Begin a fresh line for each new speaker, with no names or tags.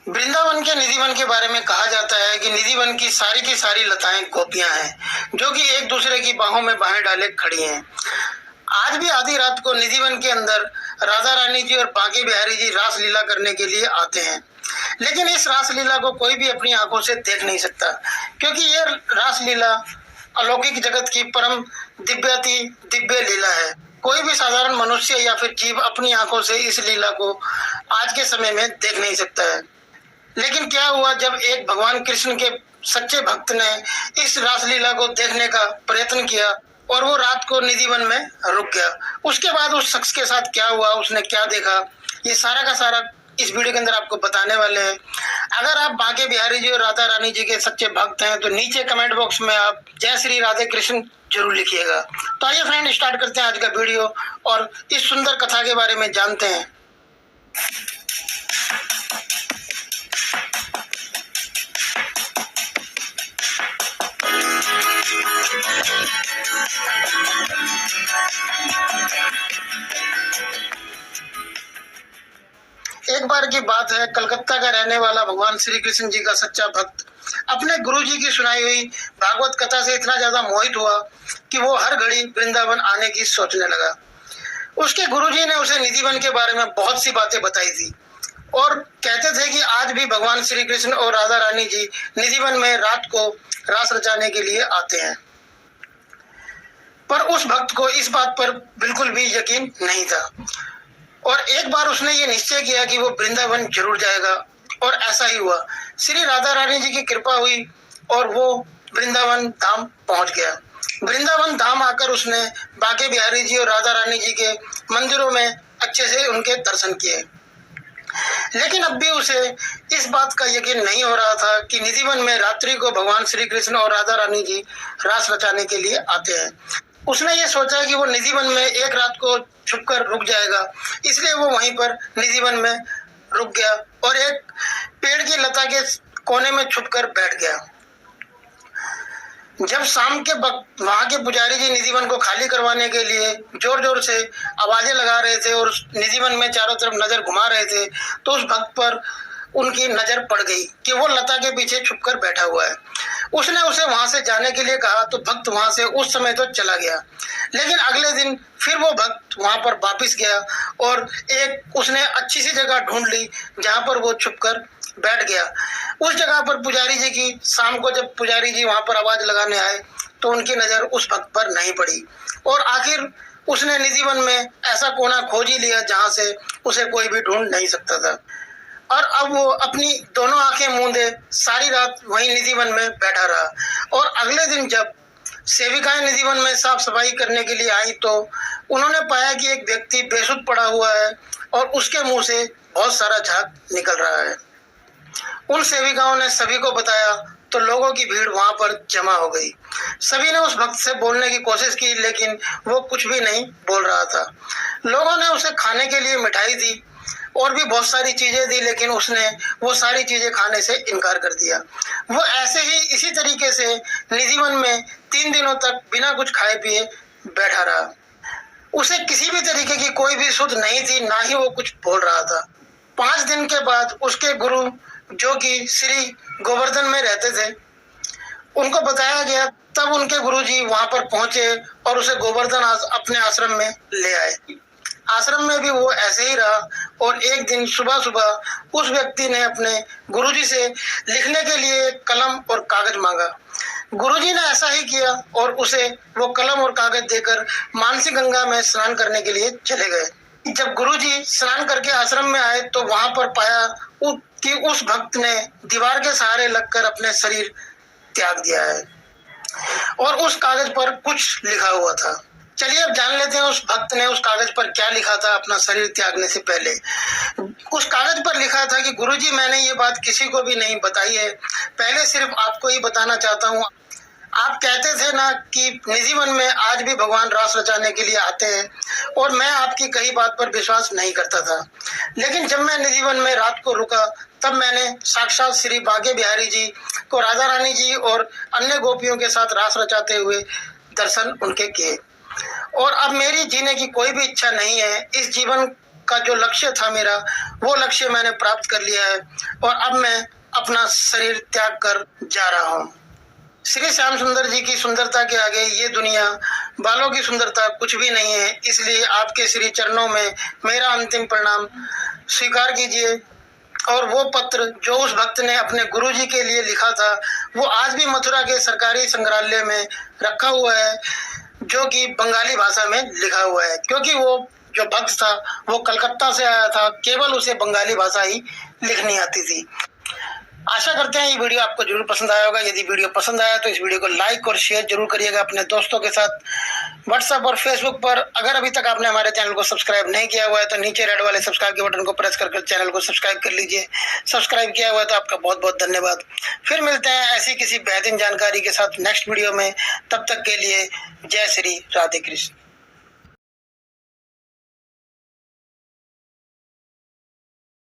वृंदावन के निधिवन के बारे में कहा जाता है कि निधिवन की सारी लताएं गोपियां हैं जो कि एक दूसरे की बाहों में बाहें डाले खड़ी हैं। आज भी आधी रात को निधिवन के अंदर राधा रानी जी और बांके बिहारी जी रास लीला करने के लिए आते हैं, लेकिन इस रास लीला को कोई भी अपनी आंखों से देख नहीं सकता, क्योंकि ये रास लीला अलौकिक जगत की परम दिव्य लीला है। कोई भी साधारण मनुष्य या फिर जीव अपनी आंखों से इस लीला को आज के समय में देख नहीं सकता है। लेकिन क्या हुआ, जब एक भगवान कृष्ण के सच्चे भक्त ने इस रासलीला को देखने का प्रयत्न किया और वो रात को निधिवन में रुक गया। उसके बाद उस शख्स के साथ क्या हुआ, उसने क्या देखा, ये सारा का सारा इस वीडियो के अंदर आपको बताने वाले हैं। अगर आप बांके बिहारी जी और राधा रानी जी के सच्चे भक्त हैं तो नीचे कमेंट बॉक्स में आप जय श्री राधे कृष्ण जरूर लिखिएगा। तो आइए फ्रेंड, स्टार्ट करते हैं आज का वीडियो और इस सुंदर कथा के बारे में जानते हैं। एक बार की बात है, कलकत्ता का रहने वाला भगवान श्री कृष्ण जी का सच्चा भक्त अपने गुरु जी की सुनाई हुई भागवत कथा से इतना ज्यादा मोहित हुआ कि वो हर घड़ी वृंदावन आने की सोचने लगा। उसके गुरु जी ने उसे निधिवन के बारे में बहुत सी बातें बताई थी और कहते थे कि आज भी भगवान श्री कृष्ण और राधा रानी जी निधिवन में रात को रास रचाने के लिए आते हैं। पर उस भक्त को इस बात पर बिल्कुल भी यकीन नहीं था और एक बार उसने ये निश्चय किया कि वो वृंदावन जरूर जाएगा और ऐसा ही हुआ। श्री राधा रानी जी की कृपा हुई और वो वृंदावन धाम पहुंच गया। वृंदावन धाम आकर उसने बांके बिहारी जी और राधा रानी जी के मंदिरों में अच्छे से उनके दर्शन किए, लेकिन अब भी उसे इस बात का यकीन नहीं हो रहा था कि निधिवन में रात्रि को भगवान श्री कृष्ण और राधा रानी जी रास रचाने के लिए आते हैं। उसने ये सोचा कि वो निधिवन में एक रात को छुपकर रुक जाएगा, इसलिए वो वहीं पर निधिवन में रुक गया और एक पेड़ की लता के कोने में छुपकर बैठ गया। जब शाम के वक्त वहां के पुजारी जी निधिवन को खाली करवाने के लिए जोर जोर से आवाजें लगा रहे थे और निधिवन में चारों तरफ नजर घुमा रहे थे, तो उस भक्त पर उनकी नजर पड़ गई कि वो लता के पीछे छुपकर बैठा हुआ है। उसने उसे वहां से जाने के लिए कहा तो भक्त वहां से उस समय तो चला गया, लेकिन अगले दिन फिर वो भक्त वहां पर वापिस गया और एक उसने अच्छी सी जगह ढूंढ ली जहां पर वो छुपकर बैठ गया। उस जगह पर पुजारी जी की शाम को जब पुजारी जी वहां पर आवाज लगाने आए तो उनकी नजर उस भक्त पर नहीं पड़ी और आखिर उसने निधिवन में ऐसा कोना खोज ही लिया जहां से उसे कोई भी ढूंढ नहीं सकता था। और अब वो अपनी दोनों आंखें मूंदे सारी रात वहीं निधिवन में बैठा रहा और अगले दिन जब सेविकाएं निधिवन में साफ सफाई करने के लिए आई तो उन्होंने पाया कि एक व्यक्ति बेसुध पड़ा हुआ है और उसके मुंह से बहुत सारा झाग निकल रहा है। उन सेविकाओं ने सभी को बताया तो लोगों की भीड़ वहां पर जमा हो गई। सभी ने उस भक्त से बोलने की कोशिश की, लेकिन वो कुछ भी नहीं बोल रहा था। लोगों ने उसे खाने के लिए मिठाई दी और भी बहुत सारी चीजें दी, लेकिन उसने वो सारी चीजें खाने से इनकार कर दिया। वो ऐसे ही इसी तरीके से निधिवन में 3 दिनों तक बिना कुछ खाए पिए बैठा रहा। उसे किसी भी तरीके की कोई भी सुध नहीं थी, ना ही वो कुछ बोल रहा था। 5 दिन के बाद उसके गुरु, जो कि श्री गोवर्धन में रहते थे, उनको बताया गया। तब उनके गुरुजी वहां पर पहुंचे और उसे गोवर्धन अपने आश्रम में ले आए। आश्रम में भी वो ऐसे ही रहा और एक दिन सुबह सुबह उस व्यक्ति ने अपने गुरुजी से लिखने के लिए कलम और कागज मांगा। गुरुजी ने ऐसा ही किया और उसे वो कलम और कागज देकर मानसी गंगा में स्नान करने के लिए चले गए। जब गुरुजी स्नान करके आश्रम में आए तो वहां पर पाया कि उस भक्त ने दीवार के सहारे लगकर अपने शरीर त्याग दिया है और उस कागज पर कुछ लिखा हुआ था। चलिए अब जान लेते हैं उस भक्त ने उस कागज पर क्या लिखा था अपना शरीर त्यागने से पहले। उस कागज पर लिखा था कि गुरुजी, मैंने ये बात किसी को भी नहीं बताई है, पहले सिर्फ आपको ही बताना चाहता हूँ। आप कहते थे ना कि निधिवन में आज भी भगवान रास रचाने के लिए आते हैं और मैं आपकी कही बात पर विश्वास नहीं करता था, लेकिन जब मैं निधिवन में रात को रुका तब मैंने साक्षात श्री बांके बिहारी जी को राधा रानी जी और अन्य गोपियों के साथ रास रचाते हुए दर्शन उनके किए और अब मेरी जीने की कोई भी इच्छा नहीं है। इस जीवन का जो लक्ष्य था मेरा, वो लक्ष्य मैंने प्राप्त कर लिया है और अब मैं अपना शरीर त्याग कर जा रहा हूँ। श्री श्याम सुंदर जी की सुंदरता के आगे ये दुनिया बालों की सुंदरता कुछ भी नहीं है। इसलिए आपके श्री चरणों में मेरा अंतिम प्रणाम स्वीकार कीजिए। और वो पत्र जो उस भक्त ने अपने गुरुजी के लिए लिखा था, वो आज भी मथुरा के सरकारी संग्रहालय में रखा हुआ है, जो कि बंगाली भाषा में लिखा हुआ है, क्योंकि वो जो भक्त था वो कलकत्ता से आया था, केवल उसे बंगाली भाषा ही लिखनी आती थी। आशा करते हैं ये वीडियो आपको जरूर पसंद आया होगा। यदि वीडियो पसंद आया तो इस वीडियो को लाइक और शेयर जरूर करिएगा अपने दोस्तों के साथ, व्हाट्सएप और फेसबुक पर। अगर अभी तक आपने हमारे चैनल को सब्सक्राइब नहीं किया हुआ है तो नीचे रेड वाले सब्सक्राइब के बटन को प्रेस कर चैनल को सब्सक्राइब कर लीजिए। सब्सक्राइब किया हुआ है तो आपका बहुत बहुत धन्यवाद। फिर मिलते हैं ऐसी किसी बेहतरीन जानकारी के साथ नेक्स्ट वीडियो में। तब तक के लिए जय श्री राधे कृष्ण।